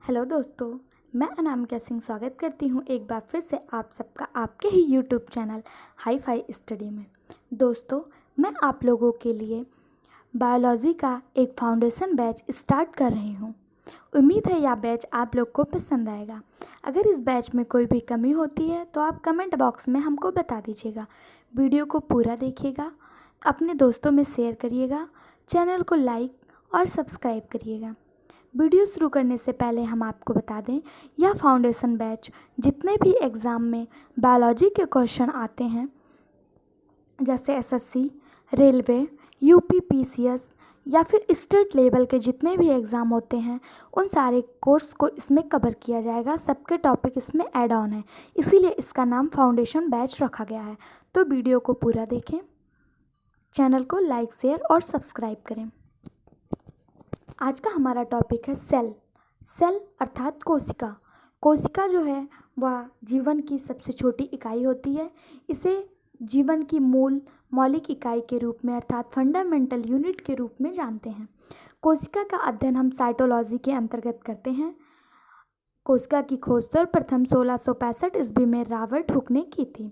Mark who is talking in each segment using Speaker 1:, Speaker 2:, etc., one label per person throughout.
Speaker 1: Hello दोस्तों, मैं अनामिका सिंह स्वागत करती हूँ एक बार फिर से आप सबका आपके ही YouTube channel hi fi study में। दोस्तों, मैं आप लोगों के लिए बायोलॉजी का एक फाउंडेशन बैच स्टार्ट कर रही हूँ। उम्मीद है यह बैच आप लोग को पसंद आएगा। अगर इस बैच में कोई भी कमी होती है तो आप कमेंट बॉक्स में हमको बता दीजिएगा। वीडियो को पूरा देखिएगा, अपने दोस्तों में शेयर करिएगा, चैनल को लाइक और सब्सक्राइब करिएगा। वीडियो शुरू करने से पहले हम आपको बता दें, यह फाउंडेशन बैच जितने भी एग्ज़ाम में बायोलॉजी के क्वेश्चन आते हैं, जैसे एसएससी, रेलवे, यूपी पीसीएस या फिर स्टेट लेवल के जितने भी एग्ज़ाम होते हैं, उन सारे कोर्स को इसमें कवर किया जाएगा। सबके टॉपिक इसमें ऐड ऑन है, इसीलिए इसका नाम फाउंडेशन बैच रखा गया है। तो वीडियो को पूरा देखें, चैनल को लाइक, शेयर और सब्सक्राइब करें। आज का हमारा टॉपिक है सेल। सेल अर्थात कोशिका। कोशिका जो है वह जीवन की सबसे छोटी इकाई होती है। इसे जीवन की मौलिक इकाई के रूप में अर्थात फंडामेंटल यूनिट के रूप में जानते हैं। कोशिका का अध्ययन हम साइटोलॉजी के अंतर्गत करते हैं। कोशिका की खोज सर्वप्रथम 1665 ईस्वी में रॉबर्ट हुक ने की थी।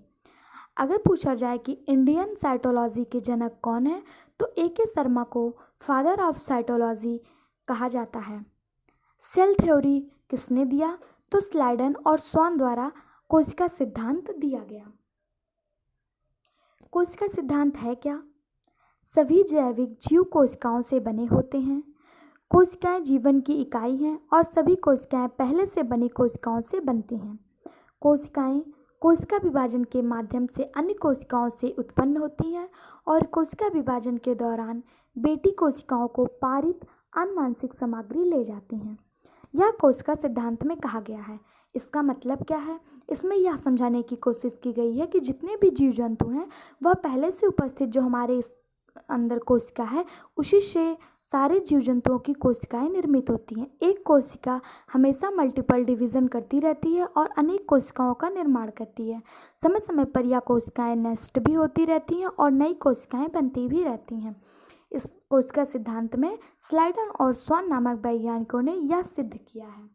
Speaker 1: अगर पूछा जाए कि इंडियन साइटोलॉजी के जनक कौन है, तो ए.के. शर्मा को फादर ऑफ साइटोलॉजी कहा जाता है। सेल थ्योरी किसने दिया, तो स्लाइडन और स्वान द्वारा कोशिका सिद्धांत दिया गया। कोशिका सिद्धांत है क्या? सभी जैविक जीव कोशिकाओं से बने होते हैं। कोशिकाएं जीवन की इकाई हैं और सभी कोशिकाएं पहले से बनी कोशिकाओं से बनती हैं। कोशिकाएं कोशिका विभाजन के माध्यम से अन्य कोशिकाओं से उत्पन्न होती हैं और कोशिका विभाजन के दौरान बेटी कोशिकाओं को पारित आनुवंशिक सामग्री ले जाती हैं। यह कोशिका सिद्धांत में कहा गया है। इसका मतलब क्या है? इसमें यह समझाने की कोशिश की गई है कि जितने भी जीव जंतु हैं वह पहले से उपस्थित जो हमारे इस अंदर कोशिका है, उसी से सारे जीव जंतुओं की कोशिकाएं निर्मित होती हैं। एक कोशिका हमेशा मल्टीपल डिवीज़न करती रहती है और अनेक कोशिकाओं का निर्माण करती है। समय समय पर यह कोशिकाएं नष्ट भी होती रहती हैं और नई कोशिकाएं बनती भी रहती हैं। इस कोशिका सिद्धांत में स्लाइडन और स्वान नामक वैज्ञानिकों ने यह सिद्ध किया है।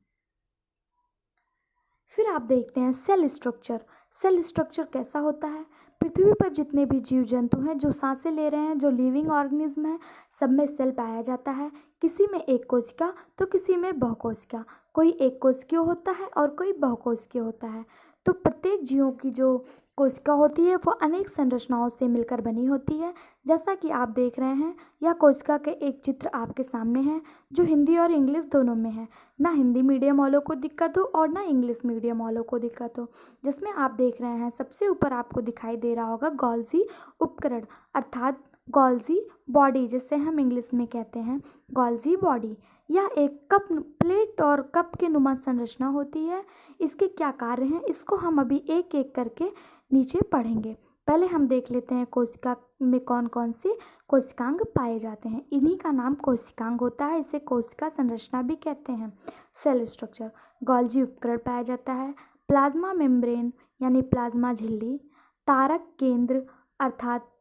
Speaker 1: फिर आप देखते हैं सेल स्ट्रक्चर। सेल स्ट्रक्चर कैसा होता है? पृथ्वी पर जितने भी जीव जंतु हैं जो सांसें ले रहे हैं, जो लिविंग ऑर्गेनिज्म है, सब में सेल पाया जाता है। किसी में एक कोशिका तो किसी में बहुकोशिका। कोई एक कोशिकीय होता है और कोई बहुकोशिकीय होता है। तो प्रत्येक जीवों की जो कोशिका होती है वो अनेक संरचनाओं से मिलकर बनी होती है। जैसा कि आप देख रहे हैं, यह कोशिका के एक चित्र आपके सामने है जो हिंदी और इंग्लिश दोनों में है। ना हिंदी मीडियम वालों को दिक्कत हो और ना इंग्लिश मीडियम वालों को दिक्कत हो। जिसमें आप देख रहे हैं सबसे ऊपर आपको दिखाई दे रहा होगा गोल्जी उपकरण अर्थात गोल्जी बॉडी, जिसे हम इंग्लिश में कहते हैं गोल्जी बॉडी। यह एक कप प्लेट और कप के नुमा संरचना होती है। इसके क्या कार्य हैं, इसको हम अभी एक एक करके नीचे पढ़ेंगे। पहले हम देख लेते हैं कोशिका में कौन कौन से कोशिकांग पाए जाते हैं। इन्हीं का नाम कोशिकांग होता है। इसे कोशिका संरचना भी कहते हैं। सेल स्ट्रक्चर, गोल्जी उपकरण पाया जाता है, प्लाज्मा मेम्ब्रेन यानी प्लाज्मा झिल्ली, तारक केंद्र अर्थात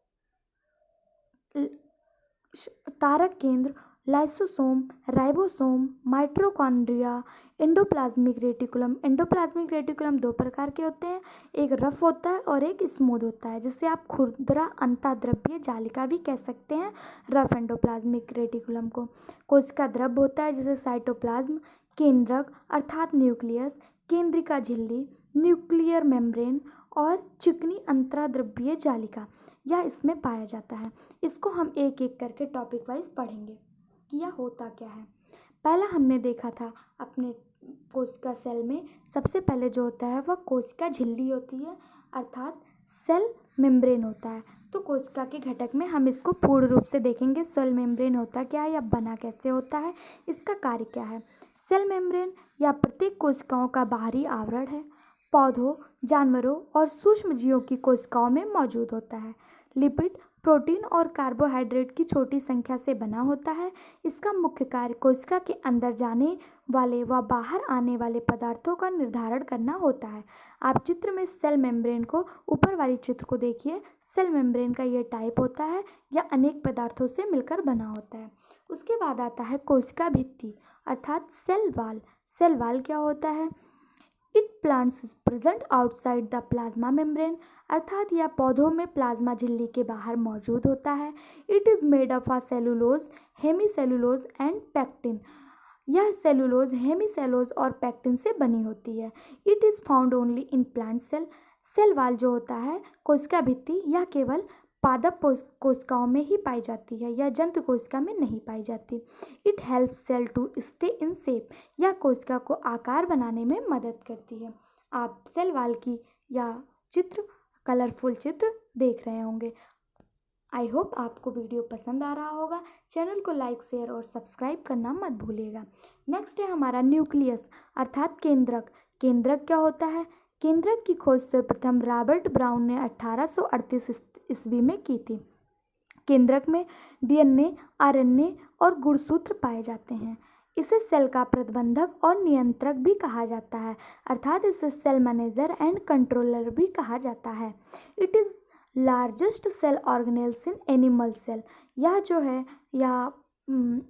Speaker 1: तारक केंद्र, lysosome, ribosome, mitochondria, endoplasmic reticulum. Endoplasmic reticulum दो प्रकार के होते हैं, एक रफ होता है और एक स्मूथ होता है, जिसे आप खुरदरा अंतःद्रव्यीय जालिका भी कह सकते हैं रफ एंडोप्लाज्मिक रेटिकुलम को। कोशिका द्रव होता है जिसे साइटोप्लाज्म, केंद्रक अर्थात न्यूक्लियस, केंद्रिका झिल्ली, न्यूक्लियर मेम्ब्रेन और चिकनी अंतःद्रव्यीय जालिका, यह इसमें पाया जाता है। इसको हम एक एक करके टॉपिक वाइज पढ़ेंगे कि यह होता क्या है। पहला हमने देखा था अपने कोशिका सेल में, सबसे पहले जो होता है वह कोशिका झिल्ली होती है अर्थात सेल मेम्ब्रेन होता है। तो कोशिका के घटक में हम इसको पूर्ण रूप से देखेंगे। सेल मेम्ब्रेन होता क्या है या बना कैसे होता है, इसका कार्य क्या है। सेल मेम्ब्रेन या प्रत्येक कोशिकाओं का बाहरी आवरण है। पौधों, जानवरों और सूक्ष्म जीवों की कोशिकाओं में मौजूद होता है। लिपिड, प्रोटीन और कार्बोहाइड्रेट की छोटी संख्या से बना होता है। इसका मुख्य कार्य कोशिका के अंदर जाने वाले व बाहर आने वाले पदार्थों का निर्धारण करना होता है। आप चित्र में सेल मेम्ब्रेन को, ऊपर वाली चित्र को देखिए। सेल मेम्ब्रेन का ये टाइप होता है या अनेक पदार्थों से मिलकर बना होता है। उसके बाद आता है कोशिका भित्ति अर्थात सेल वाल। सेल वाल क्या होता है? It plants is present outside the plasma membrane, अर्थात यह पौधों में प्लाज्मा झिल्ली के बाहर मौजूद होता है। It is made of a cellulose, hemicellulose and pectin, यह सेलुलोज, हेमीसेलुलोज और पैक्टिन से बनी होती है। It is found only in plant cell. Cell wall जो होता है कोशिका भित्ति, यह केवल पादप कोशिकाओं में ही पाई जाती है, यह जंतु कोशिका में नहीं पाई जाती। It help cell to stay in shape, यह कोशिका को आकार बनाने में मदद करती है। आप सेल वाल की यह चित्र, कलरफुल चित्र देख रहे होंगे। आई होप आपको वीडियो पसंद आ रहा होगा। चैनल को लाइक, शेयर और सब्सक्राइब करना मत भूलिएगा। नेक्स्ट है हमारा न्यूक्लियस अर्थात केंद्रक। केंद्रक क्या होता है? केंद्रक की खोज सर्वप्रथम रॉबर्ट ब्राउन ने 1838 ईस्वी में की थी। केंद्रक में डीएनए, आरएनए और गुणसूत्र पाए जाते हैं। इसे सेल का प्रबंधक और नियंत्रक भी कहा जाता है, अर्थात इसे सेल मैनेजर एंड कंट्रोलर भी कहा जाता है। It is largest cell organelles in animal cell, यह जो है यह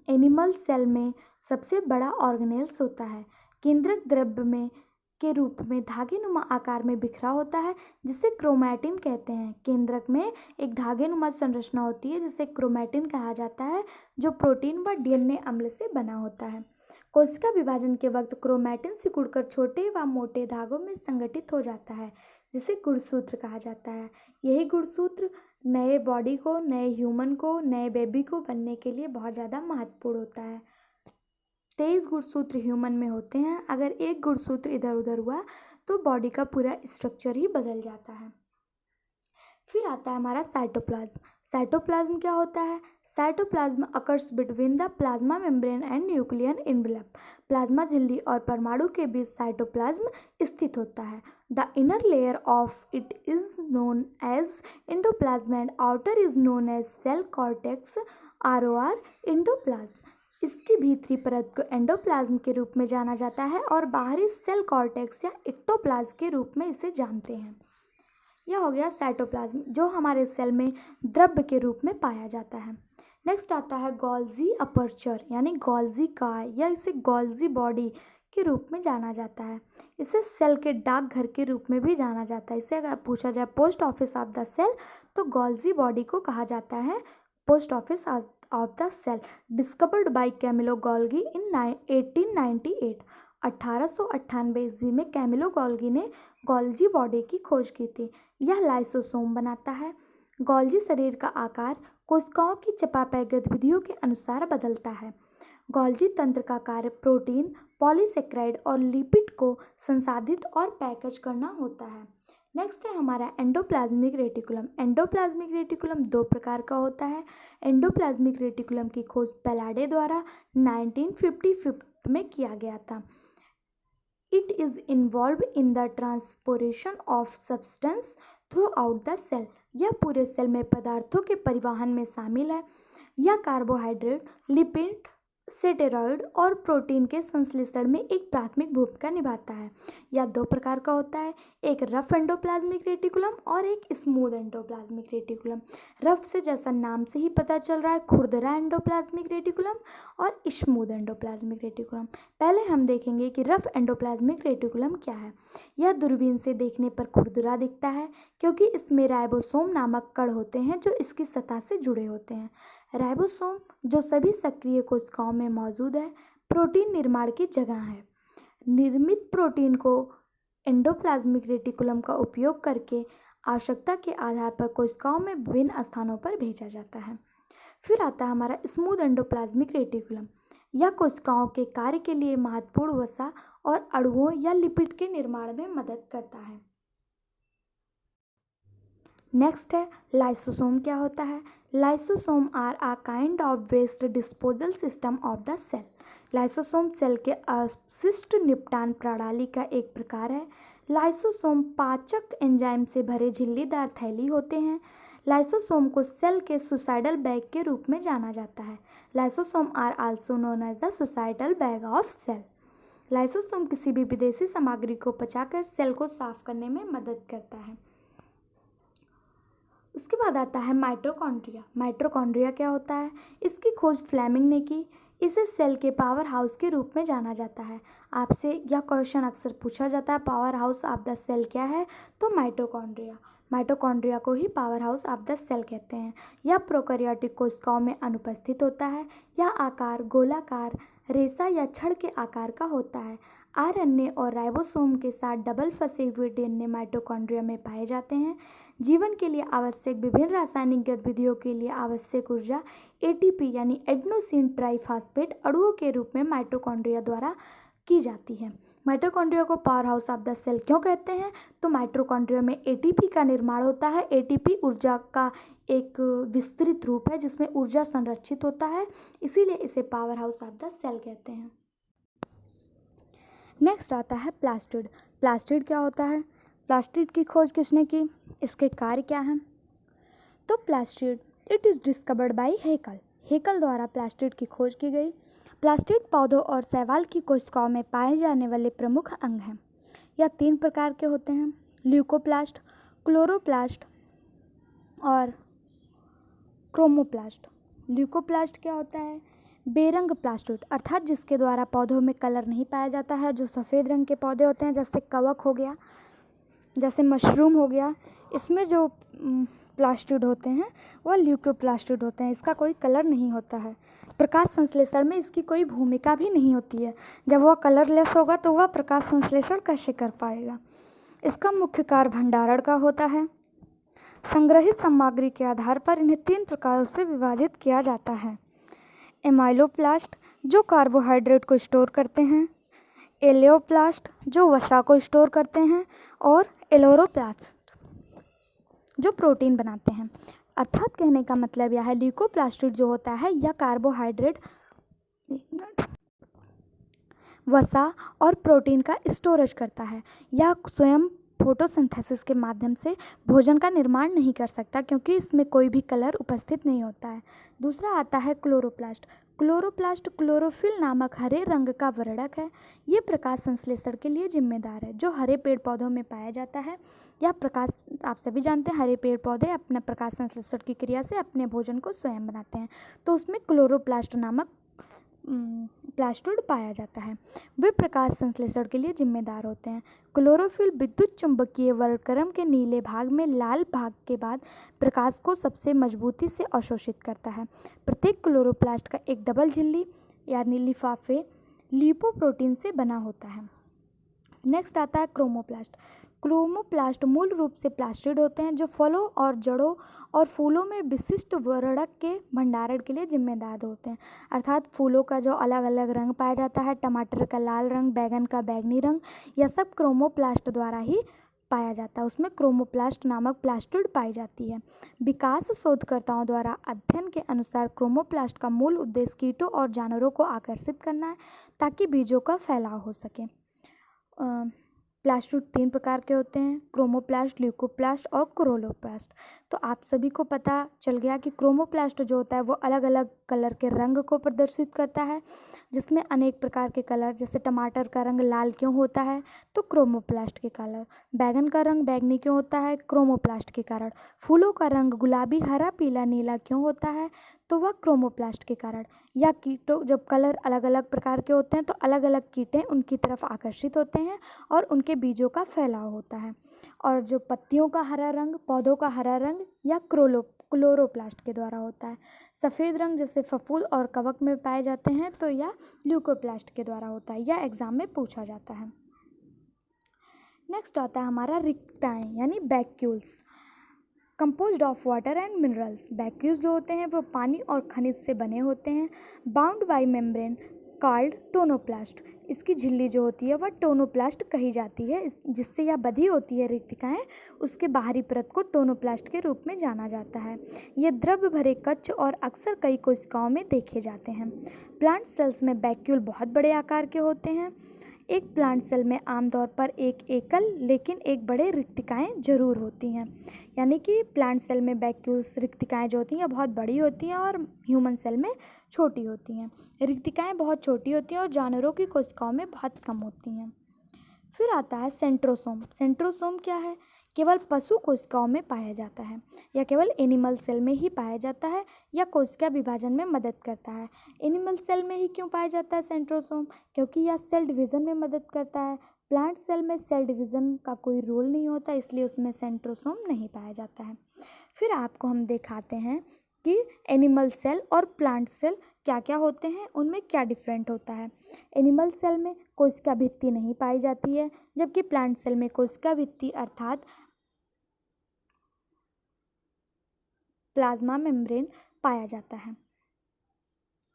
Speaker 1: एनिमल सेल में सबसे बड़ा ऑर्गेनेल्स होता है। केंद्रक द्रव्य में के रूप में धागेनुमा आकार में बिखरा होता है, जिसे क्रोमैटिन कहते हैं। केंद्रक में एक धागेनुमा संरचना होती है जिसे क्रोमैटिन कहा जाता है, जो प्रोटीन व डीएनए अम्ल से बना होता है। कोशिका विभाजन के वक्त क्रोमैटिन सिकुड़कर छोटे व मोटे धागों में संगठित हो जाता है, जिसे गुणसूत्र कहा जाता है। यही गुणसूत्र नए बॉडी को, नए ह्यूमन को, नए बेबी को बनने के लिए बहुत ज़्यादा महत्वपूर्ण होता है। 23 गुणसूत्र ह्यूमन में होते हैं। अगर एक गुणसूत्र इधर उधर हुआ तो बॉडी का पूरा स्ट्रक्चर ही बदल जाता है। फिर आता है हमारा साइटोप्लाज्म। साइटोप्लाज्म क्या होता है? Cytoplasm occurs between the plasma membrane and nuclear envelope, plasma झिल्ली और परमाणु के बीच साइटोप्लाज्म स्थित होता है। The inner layer of it is known as endoplasm and outer is known as cell cortex, ROR endoplasm. इसकी भीतरी परत को एंडोप्लाज्म के रूप में जाना जाता है और बाहरी सेल कॉर्टेक्स या एक्टोप्लाज्म के रूप में इसे जानते हैं। यह हो गया साइटोप्लाज्म, जो हमारे सेल में द्रव्य के रूप में पाया जाता है। नेक्स्ट आता है गोल्जी अपर्चर यानी गोल्जी काय, या इसे गोल्जी बॉडी के रूप में जाना जाता है। इसे सेल के डाकघर के रूप में भी जाना जाता है। इसे अगर पूछा जाए post office of the cell, तो गोल्जी बॉडी को कहा जाता है post office of the cell. Discovered by Camillo Golgi in 1898, 1898 ईस्वी में कैमिलो गोल्गी ने गोल्जी बॉडी की खोज की थी। यह लाइसोसोम बनाता है। गोल्जी शरीर का आकार कोशिकाओं की चयापचय गतिविधियों के अनुसार बदलता है। गोल्जी तंत्र का कार्य प्रोटीन, पॉलीसेकेराइड और लिपिड को संसाधित और पैकेज करना होता है। नेक्स्ट है हमारा एंडोप्लाज्मिक रेटिकुलम। एंडोप्लाज्मिक रेटिकुलम दो प्रकार का होता है। एंडोप्लाज्मिक रेटिकुलम की खोज पैलाडे द्वारा 1955 में किया गया था। It is involve in the transportation of substance throughout the cell, यह पूरे सेल में पदार्थों के परिवहन में शामिल है। यह कार्बोहाइड्रेट, लिपिड, स्टेरॉयड और प्रोटीन के संश्लेषण में एक प्राथमिक भूमिका निभाता है। यह दो प्रकार का होता है, एक रफ एंडोप्लाज्मिक रेटिकुलम और एक स्मूथ एंडोप्लाज्मिक रेटिकुलम। रफ से जैसा नाम से ही पता चल रहा है, खुरदरा एंडोप्लाज्मिक रेटिकुलम और स्मूथ एंडोप्लाज्मिक रेटिकुलम। पहले हम देखेंगे कि रफ एंडोप्लाज्मिक रेटिकुलम क्या है। यह दूरबीन से देखने पर खुरदरा दिखता है, क्योंकि इसमें राइबोसोम नामक कण होते हैं जो इसकी सतह से जुड़े होते हैं। राइबोसोम, जो सभी सक्रिय कोशिकाओं में मौजूद है, प्रोटीन निर्माण की जगह है। निर्मित प्रोटीन को एंडोप्लाज्मिक रेटिकुलम का उपयोग करके आवश्यकता के आधार पर कोशिकाओं में विभिन्न स्थानों पर भेजा जाता है। फिर आता है हमारा स्मूथ एंडोप्लाज्मिक रेटिकुलम। यह कोशिकाओं के कार्य के लिए महत्वपूर्ण वसा और अणुओं या लिपिड के निर्माण में मदद करता है। नेक्स्ट है लाइसोसोम क्या होता है। Lysosome are a kind of waste disposal system of the cell. Lysosome cell के अवशिष्ट निपटान प्रणाली का एक प्रकार है। लाइसोसोम पाचक एंजाइम से भरे झिल्लीदार थैली होते हैं। लाइसोसोम को सेल के सुसाइडल बैग के रूप में जाना जाता है। Lysosome are also known as the suicidal bag of cell. Lysosome किसी भी विदेशी सामग्री को पचाकर सेल को साफ करने में मदद करता है। उसके बाद आता है माइटोकॉन्ड्रिया। माइटोकॉन्ड्रिया क्या होता है? इसकी खोज फ्लेमिंग ने की। इसे सेल के पावर हाउस के रूप में जाना जाता है। आपसे यह क्वेश्चन अक्सर पूछा जाता है, powerhouse of the cell क्या है? तो माइटोकॉन्ड्रिया। माइटोकॉन्ड्रिया को ही powerhouse of the cell कहते हैं। यह प्रोकैरियोटिक कोशिकाओं में अनुपस्थित होता है। यह आकार गोलाकार, रेशा या छड़ के आकार का होता है। आरएनए और राइबोसोम के साथ डबल फंसे हुए डीएनए माइटोकॉन्ड्रिया में पाए जाते हैं। जीवन के लिए आवश्यक विभिन्न रासायनिक गतिविधियों के लिए आवश्यक ऊर्जा एटीपी यानी एडेनोसिन ट्राइफॉस्फेट अणुओं के रूप में माइटोकॉन्ड्रिया द्वारा की जाती है। माइटोकॉन्ड्रिया को powerhouse of the cell क्यों कहते हैं? तो माइटोकॉन्ड्रिया में एटीपी का निर्माण होता है। एटीपी ऊर्जा का एक विस्तृत रूप है जिसमें ऊर्जा संरक्षित होता है, इसीलिए इसे powerhouse of the cell कहते हैं। नेक्स्ट आता है प्लास्टिड। प्लास्टिड क्या होता है? प्लास्टिड की खोज किसने की? इसके कार्य क्या हैं? तो plastid it is discovered by Haeckel. Haeckel द्वारा प्लास्टिड की खोज की गई। प्लास्टिड पौधों और शैवाल की कोशिकाओं में पाए जाने वाले प्रमुख अंग हैं। यह 3 प्रकार के होते हैं, ल्यूकोप्लास्ट, क्लोरोप्लास्ट और क्रोमोप्लास्ट। ल्यूकोप्लास्ट क्या होता है? बेरंग प्लास्टिड, अर्थात जिसके द्वारा पौधों में कलर नहीं पाया जाता है। जो सफ़ेद रंग के पौधे होते हैं, जैसे कवक हो गया, जैसे मशरूम हो गया, इसमें जो प्लास्टिड होते हैं वह ल्यूकोप्लास्टिड होते हैं। इसका कोई कलर नहीं होता है। प्रकाश संश्लेषण में इसकी कोई भूमिका भी नहीं होती है। जब वह कलरलेस होगा तो वह प्रकाश संश्लेषण कैसे कर पाएगा? इसका मुख्य कार्य भंडारण का होता है। संग्रहित सामग्री के आधार पर इन्हें 3 प्रकारों से विभाजित किया जाता है। एमाइलोप्लास्ट जो कार्बोहाइड्रेट को स्टोर करते हैं, एलेओप्लास्ट जो वसा को स्टोर करते हैं, और एलोरोप्लास्ट जो प्रोटीन बनाते हैं। अर्थात कहने का मतलब यह है, ल्यूकोप्लास्टिड जो होता है यह कार्बोहाइड्रेट, वसा और प्रोटीन का स्टोरेज करता है। यह स्वयं फोटोसिंथेसिस के माध्यम से भोजन का निर्माण नहीं कर सकता क्योंकि इसमें कोई भी कलर उपस्थित नहीं होता है। दूसरा आता है क्लोरोप्लास्ट। क्लोरोप्लास्ट क्लोरोफिल नामक हरे रंग का वर्णक है। ये प्रकाश संश्लेषण के लिए जिम्मेदार है, जो हरे पेड़ पौधों में पाया जाता है। यह प्रकाश, आप सभी जानते हैं, हरे पेड़ पौधे अपना प्रकाश संश्लेषण की क्रिया से अपने भोजन को स्वयं बनाते हैं, तो उसमें क्लोरोप्लास्ट नामक प्लास्टिड पाया जाता है। वे प्रकाश संश्लेषण के लिए जिम्मेदार होते हैं। क्लोरोफिल विद्युत चुंबकीय वर्णक्रम के नीले भाग में लाल भाग के बाद प्रकाश को सबसे मजबूती से अवशोषित करता है। प्रत्येक क्लोरोप्लास्ट का एक डबल झिल्ली यानी लिफाफे लिपोप्रोटीन से बना होता है। नेक्स्ट आता है क्रोमोप्लास्ट। क्रोमोप्लास्ट मूल रूप से प्लास्टिड होते हैं जो फलों और जड़ों और फूलों में विशिष्ट वर्णक के भंडारण के लिए जिम्मेदार होते हैं। अर्थात फूलों का जो अलग अलग रंग पाया जाता है, टमाटर का लाल रंग, बैगन का बैंगनी रंग, यह सब क्रोमोप्लास्ट द्वारा ही पाया जाता है। उसमें क्रोमोप्लास्ट नामक प्लास्टिड पाई जाती है। विकास शोधकर्ताओं द्वारा अध्ययन के अनुसार क्रोमोप्लास्ट का मूल उद्देश्य कीटों और जानवरों को आकर्षित करना है ताकि बीजों का फैलाव हो सके। प्लास्टिड 3 प्रकार के होते हैं, क्रोमोप्लास्ट, ल्यूकोप्लास्ट और क्लोरोप्लास्ट। तो आप सभी को पता चल गया कि क्रोमोप्लास्ट जो होता है वो अलग अलग कलर के रंग को प्रदर्शित करता है, जिसमें अनेक प्रकार के कलर, जैसे टमाटर का रंग लाल क्यों होता है? तो क्रोमोप्लास्ट के कारण। बैगन का रंग बैंगनी क्यों होता है? क्रोमोप्लास्ट के कारण। फूलों का रंग गुलाबी, हरा, पीला, नीला क्यों होता है? तो वह क्रोमोप्लास्ट के कारण। या कीटों, जब कलर अलग अलग प्रकार के होते हैं तो अलग अलग कीटे उनकी तरफ आकर्षित होते हैं और उनके बीजों का फैलाव होता है। और जो पत्तियों का हरा रंग, पौधों का हरा रंग, या क्लोरोप्लास्ट के द्वारा होता है। सफ़ेद रंग जैसे फफूंद और कवक में पाए जाते हैं तो यह ल्यूकोप्लास्ट के द्वारा होता है। यह एग्जाम में पूछा जाता है। नेक्स्ट आता है हमारा रिक्ताएँ यानी vacuoles. Composed of water and minerals. Vacuoles जो होते हैं वो पानी और खनिज से बने होते हैं। Bound by membrane called tonoplast. इसकी झिल्ली जो होती है वह टोनोप्लास्ट कही जाती है। जिससे यह बधी होती है रिक्तिकाएँ, उसके बाहरी परत को टोनोप्लास्ट के रूप में जाना जाता है। ये द्रव्य भरे कच्च और अक्सर कई कोशिकाओं में देखे जाते हैं। प्लांट सेल्स में वैक्यूल बहुत बड़े आकार के होते हैं। एक प्लांट सेल में आमतौर पर एक एकल लेकिन एक बड़े रिक्तिकाएँ जरूर होती हैं। यानी कि प्लांट सेल में वैक्यूल्स, रिक्तिकाएँ जो होती हैं बहुत बड़ी होती हैं और ह्यूमन सेल में छोटी होती हैं। रिक्तिकाएँ बहुत छोटी होती हैं और जानवरों की कोशिकाओं में बहुत कम होती हैं। फिर आता है सेंट्रोसोम। सेंट्रोसोम क्या है? केवल पशु कोशिकाओं में पाया जाता है या केवल एनिमल सेल में ही पाया जाता है या कोशिका विभाजन में मदद करता है। एनिमल सेल में ही क्यों पाया जाता है सेंट्रोसोम? क्योंकि यह सेल डिवीज़न में मदद करता है। प्लांट सेल में सेल डिवीज़न का कोई रोल नहीं होता, इसलिए उसमें सेंट्रोसोम नहीं पाया जाता है। फिर आपको हम दिखाते हैं कि एनिमल सेल और प्लांट सेल क्या क्या होते हैं, उनमें क्या डिफरेंट होता है। एनिमल सेल में कोशिका भित्ति नहीं पाई जाती है, जबकि प्लांट सेल में कोशिका भित्ति अर्थात प्लाज्मा मेम्ब्रेन पाया जाता है।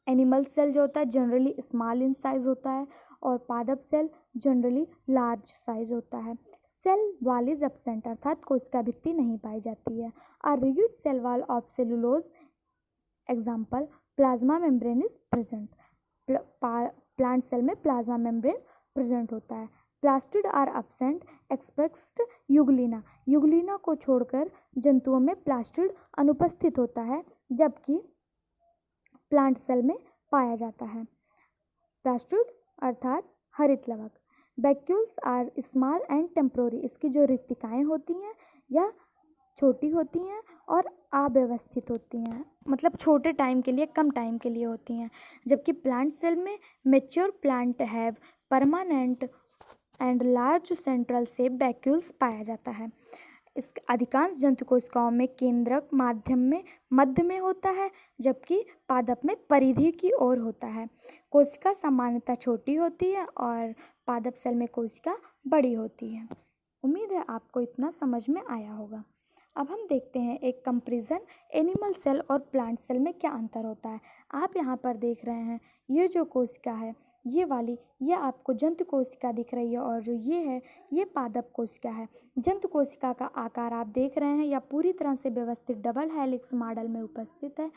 Speaker 1: एनिमल सेल जो होता है जनरली स्मॉल इन साइज होता है और पादप सेल जनरली लार्ज साइज होता है। सेल वॉल इज एब्सेंट अर्थात कोशिका भित्ति नहीं पाई जाती है। A rigid cell wall of cellulose example plasma membrane is present. Plant cell में प्लाज्मा मेम्ब्रेन प्रेजेंट होता है। Plastid are absent except Euglena. Euglena को छोड़कर जंतुओं में प्लास्टिड अनुपस्थित होता है, जबकि प्लांट सेल में पाया जाता है। प्लास्टिड अर्थात हरित लवक। Vacuoles are small and temporary. इसकी जो रिक्तिकाएँ होती हैं यह छोटी होती हैं और अव्यवस्थित होती हैं, मतलब छोटे टाइम के लिए, कम टाइम के लिए होती हैं। जबकि प्लांट सेल में mature plant have permanent and large central shape vacuoles पाया जाता है। इस अधिकांश जंतु कोशिकाओं में केंद्रक मध्य में होता है, जबकि पादप में परिधि की ओर होता है। कोशिका सामान्यतः छोटी होती है और पादप सेल में कोशिका बड़ी होती है। उम्मीद है आपको इतना समझ में आया होगा। अब हम देखते हैं एक कंपैरिजन एनिमल सेल और प्लांट सेल में क्या अंतर होता है। आप यहाँ पर देख रहे हैं ये जो कोशिका है ये वाली, ये आपको जंतु कोशिका दिख रही है और जो ये है ये पादप कोशिका है। जंतु कोशिका का आकार आप देख रहे हैं यह पूरी तरह से व्यवस्थित डबल हेलिक्स मॉडल में उपस्थित है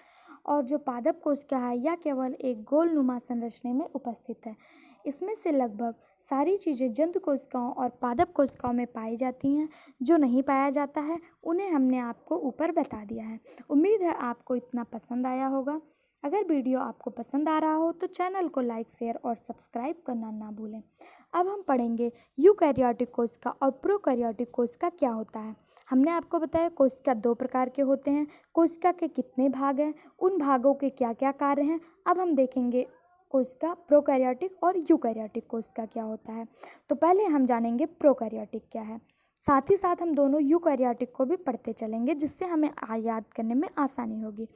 Speaker 1: और जो पादप कोशिका है यह केवल एक गोलनुमा संरचना में उपस्थित है। इसमें से लगभग सारी चीज़ें जंतु कोशिकाओं और पादप कोशिकाओं में पाई जाती हैं। जो नहीं पाया जाता है उन्हें हमने आपको ऊपर बता दिया है। उम्मीद है आपको इतना पसंद आया होगा। अगर वीडियो आपको पसंद आ रहा हो तो चैनल को लाइक, शेयर और सब्सक्राइब करना ना भूलें। अब हम पढ़ेंगे यूकैरियोटिक कोशिका और प्रोकैरियोटिक कोशिका क्या होता है। हमने आपको बताया कोशिका दो प्रकार के होते हैं। कोशिका के कितने भाग हैं, उन भागों के क्या क्या कार्य हैं। अब हम देखेंगे कोशिका प्रोकैरियोटिक और यूकैरियोटिक कोशिका क्या होता है। तो पहले हम जानेंगे प्रोकैरियोटिक क्या है, साथ ही साथ हम दोनों यूकैरियोटिक को भी पढ़ते चलेंगे जिससे हमें याद करने में आसानी होगी।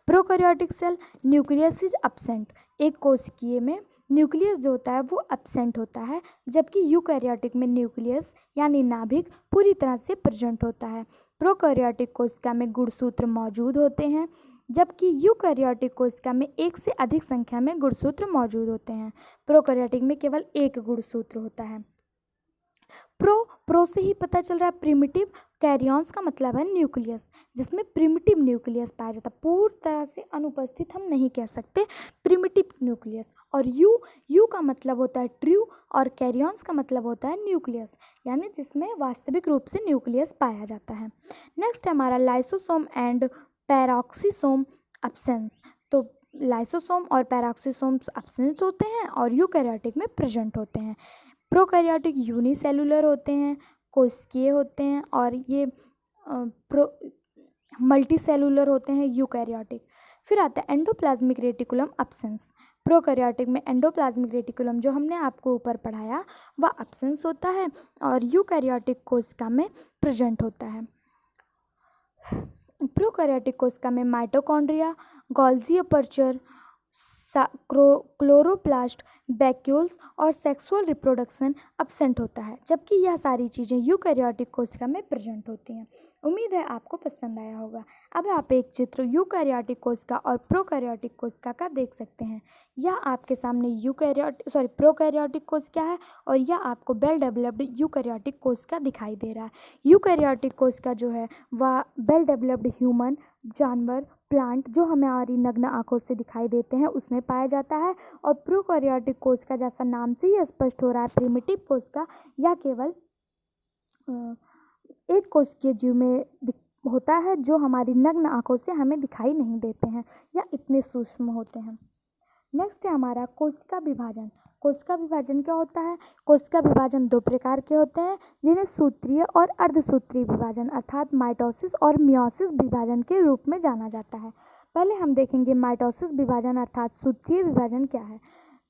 Speaker 1: Prokaryotic cell nucleus is absent. एक कोशिकीय में न्यूक्लियस जो होता है वो एब्सेंट होता है, जबकि यूकैरियोटिक में न्यूक्लियस यानी नाभिक पूरी तरह से प्रेजेंट होता है। प्रोकैरियोटिक कोशिका में गुणसूत्र मौजूद होते हैं, जबकि यूकैरियोटिक कोशिका में एक से अधिक संख्या में गुणसूत्र मौजूद होते हैं। प्रोकैरियोटिक में केवल एक गुणसूत्र होता है। प्रो से ही पता चल रहा है प्रिमिटिव। कैरियंस का मतलब है न्यूक्लियस, जिसमें प्रिमिटिव न्यूक्लियस पाया जाता है। पूरी तरह से अनुपस्थित हम नहीं कह सकते, प्रिमिटिव न्यूक्लियस। और यू का मतलब होता है ट्रू और कैरियंस का मतलब होता है न्यूक्लियस, यानी जिसमें वास्तविक रूप से न्यूक्लियस पाया जाता है। नेक्स्ट है हमारा लाइसोसोम एंड पैराक्सीसोम एब्सेंस। तो लाइसोसोम और पैराक्सीसोम्स एब्सेंस होते हैं और यूकैरियोटिक में प्रेजेंट होते हैं। प्रोकैरियोटिक यूनिसेलुलर होते हैं, कोशिकीय होते हैं, और ये मल्टीसेलुलर होते हैं यूकैरियोटिक। फिर आता है एंडोप्लाज्मिक रेटिकुलम एब्सेंस। प्रोकैरियोटिक में एंडोप्लाज्मिक रेटिकुलम जो हमने आपको ऊपर पढ़ाया वह एब्सेंस होता है और यूकैरियोटिक कोशिका में प्रेजेंट होता है। प्रोकैरियोटिक कोशिका में mitochondria, Golgi aperture, chloroplast, vacuoles और सेक्सुअल रिप्रोडक्शन एब्सेंट होता है, जबकि यह सारी चीज़ें यूकैरियोटिक कोशिका में प्रेजेंट होती हैं। उम्मीद है आपको पसंद आया होगा। अब आप एक चित्र यूकैरियोटिक कोशिका और प्रोकैरियोटिक कोशिका का देख सकते हैं। यह आपके सामने प्रोकैरियोटिक कोशिका है और यह आपको वेल डेवलप्ड यूकैरियोटिक कोशिका दिखाई दे रहा है। यूकैरियोटिक कोशिका जो है वह वेल डेवलप्ड ह्यूमन, जानवर, प्लांट जो हमारी नग्न आंखों से दिखाई देते हैं उसमें पाया जाता है। और प्रोकैरियोटिक कोशिका जैसा नाम से ही स्पष्ट हो रहा है प्रिमिटिव कोशिका, या केवल एक कोशिकीय जीव में होता है जो हमारी नग्न आंखों से हमें दिखाई नहीं देते हैं या इतने सूक्ष्म होते हैं। नेक्स्ट है हमारा कोशिका विभाजन। कोशिका विभाजन क्या होता है? कोशिका विभाजन दो प्रकार के होते हैं, जिन्हें सूत्रीय और अर्धसूत्रीय विभाजन अर्थात माइटोसिस और मियोसिस विभाजन के रूप में जाना जाता है। पहले हम देखेंगे माइटोसिस विभाजन अर्थात सूत्रीय विभाजन क्या है।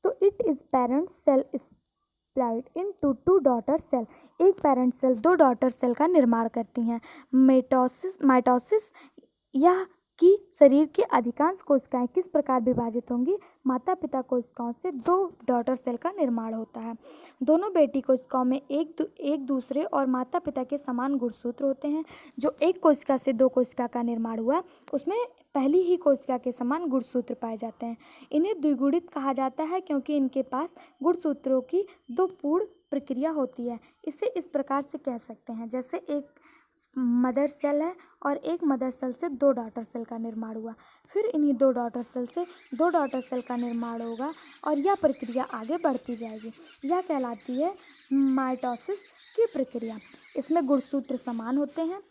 Speaker 1: तो it is parent cell split into two daughter cell. एक पेरेंट सेल दो डॉटर सेल का निर्माण करती हैं। माइटोसिस यह कि शरीर की अधिकांश कोशिकाएं किस प्रकार विभाजित होंगी? माता पिता कोशिकाओं से दो डॉटर सेल का निर्माण होता है। दोनों बेटी कोशिकाओं में एक दूसरे और माता पिता के समान गुणसूत्र होते हैं। जो एक कोशिका से दो कोशिका का निर्माण हुआ उसमें पहली ही कोशिका के समान गुणसूत्र पाए जाते हैं। इन्हें द्विगुणित कहा जाता है क्योंकि इनके पास गुणसूत्रों की दो पूर्ण प्रक्रिया होती है। इसे इस प्रकार से कह सकते हैं, जैसे एक मदर सेल है और एक मदर सेल से दो डॉटर सेल का निर्माण हुआ, फिर इन्हीं दो डॉटर सेल से दो डॉटर सेल का निर्माण होगा और यह प्रक्रिया आगे बढ़ती जाएगी। यह कहलाती है माइटोसिस की प्रक्रिया। इसमें गुणसूत्र समान होते हैं।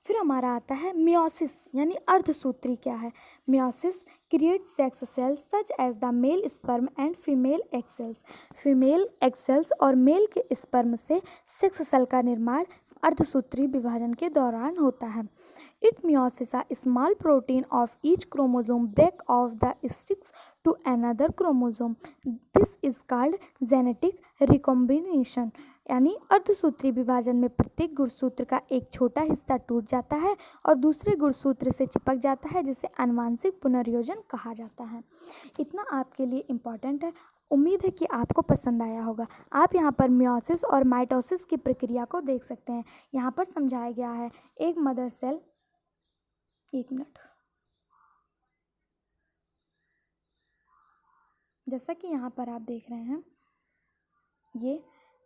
Speaker 1: फिर हमारा आता है मियोसिस यानी अर्धसूत्री क्या है? Meiosis create sex cells such as the male sperm and female egg cells. Female egg cells और मेल के स्पर्म से सेक्स सेल का निर्माण अर्धसूत्री विभाजन के दौरान होता है। It meiosis a small protein of each chromosome break off the sticks to another chromosome. This is called genetic recombination. यानी अर्धसूत्री विभाजन में प्रत्येक गुणसूत्र का एक छोटा हिस्सा टूट जाता है और दूसरे गुणसूत्र से चिपक जाता है, जिसे आनुवंशिक पुनर्योजन कहा जाता है। इतना आपके लिए इम्पॉर्टेंट है। उम्मीद है कि आपको पसंद आया होगा। आप यहाँ पर मियोसिस और माइटोसिस की प्रक्रिया को देख सकते हैं। यहाँ पर समझाया गया है एक मदर सेल, एक मिनट, जैसा कि यहाँ पर आप देख रहे हैं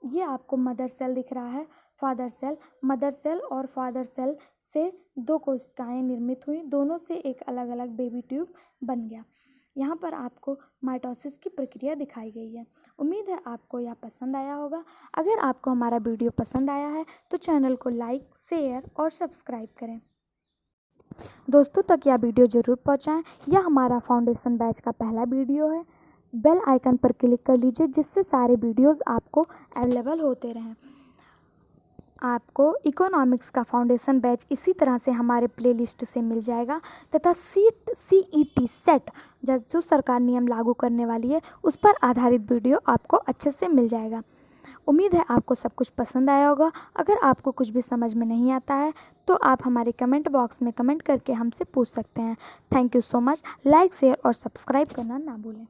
Speaker 1: ये आपको मदर सेल दिख रहा है, फादर सेल। मदर सेल और फादर सेल से दो कोशिकाएं निर्मित हुई, दोनों से एक अलग अलग बेबी ट्यूब बन गया। यहाँ पर आपको माइटोसिस की प्रक्रिया दिखाई गई है। उम्मीद है आपको यह पसंद आया होगा। अगर आपको हमारा वीडियो पसंद आया है तो चैनल को लाइक, शेयर और सब्सक्राइब करें। दोस्तों तक यह वीडियो ज़रूर पहुँचाएँ। यह हमारा फाउंडेशन बैच का पहला वीडियो है। बेल आइकन पर क्लिक कर लीजिए, जिससे सारे वीडियोस आपको अवेलेबल होते रहें। आपको इकोनॉमिक्स का फाउंडेशन बैच इसी तरह से हमारे प्लेलिस्ट से मिल जाएगा तथा CET सेट जो सरकार नियम लागू करने वाली है उस पर आधारित वीडियो आपको अच्छे से मिल जाएगा। उम्मीद है आपको सब कुछ पसंद आया होगा। अगर आपको कुछ भी समझ में नहीं आता है तो आप हमारे कमेंट बॉक्स में कमेंट करके हमसे पूछ सकते हैं। Thank you so much. Like, share और सब्सक्राइब करना ना भूलें।